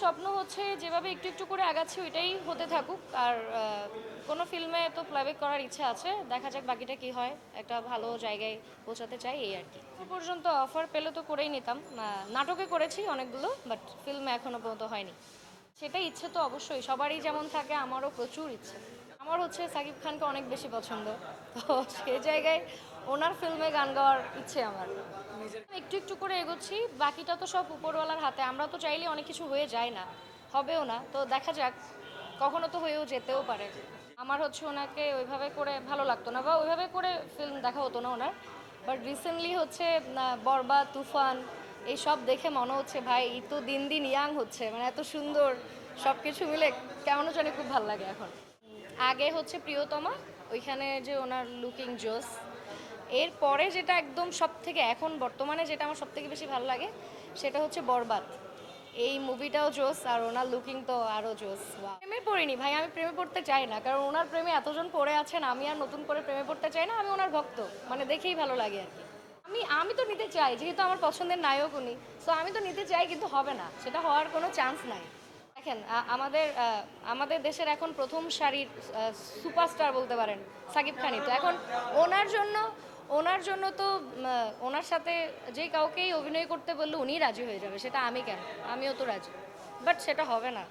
স্বপ্ন হচ্ছে যেভাবে একটু একটু করে আগাচ্ছি ওইটাই হতে থাকুক। আর কোনো ফিল্মে তো প্লেব্যাক করার ইচ্ছা আছে, দেখা যাক বাকিটা কি হয়। একটা ভালো জায়গায় পৌঁছাতে চাই এই আর কি। এখন পর্যন্ত অফার পেলে তো করেই নিতাম। নাটকে করেছি অনেকগুলো, বাট ফিল্মে এখনো পর্যন্ত হয়নি। সেটা ইচ্ছে তো অবশ্যই সবারই যেমন থাকে, আমারও প্রচুর ইচ্ছে। আমার হচ্ছে সাকিব খানকে অনেক বেশি পছন্দ, তো সেই জায়গায় ওনার ফিল্মে গান গাওয়ার ইচ্ছে আমার। একটু একটু করে এগোচ্ছি, বাকিটা তো সব উপরওয়ালার হাতে। আমরা তো চাইলে অনেক কিছু হয়ে যায় না, হবেও না, তো দেখা যাক। কখনো তো হয়েও যেতেও পারে। আমার হচ্ছে ওনাকে ওইভাবে করে ভালো লাগতো না, বা ওইভাবে করে ফিল্ম দেখা হতো না ওনার। বাট রিসেন্টলি হচ্ছে বরবাদ, তুফান এইসব দেখে মনে হচ্ছে ভাই ই তো দিন দিন ইয়াং হচ্ছে, মানে এত সুন্দর সব কিছু মিলে কেমন জানি খুব ভালো লাগে এখন। আগে হচ্ছে প্রিয়তমা, ওইখানে যে ওনার লুকিং জোস। এরপরে যেটা একদম সব থেকে এখন বর্তমানে যেটা আমার সব থেকে বেশি ভালো লাগে সেটা হচ্ছে বরবাদ। এই মুভিটাও জোস, আর ওনার লুকিং তো আরও জোস। প্রেমে পড়িনি ভাই, আমি প্রেমে পড়তে চাই না, কারণ ওনার প্রেমে এতজন পড়ে আছেন, আমি আর নতুন করে প্রেমে পড়তে চাই না। আমি ওনার ভক্ত, মানে দেখেই ভালো লাগে আর কি। আমি আমি তো নিতে চাই, যেহেতু আমার পছন্দের নায়ক উনি, সো আমি তো নিতে চাই, কিন্তু হবে না, সেটা হওয়ার কোনো চান্স নাই। দেখেন আমাদের দেশের এখন প্রথম সারির সুপারস্টার বলতে পারেন সাকিব খানই তো এখন। ওনার জন্য ওনার জন্য তো ওনার সাথে যে কাউকেই অভিনয় করতে বললে উনিই রাজি হয়ে যাবে, সেটা আমি কেন, আমিও তো রাজি। বাট সেটা হবে না।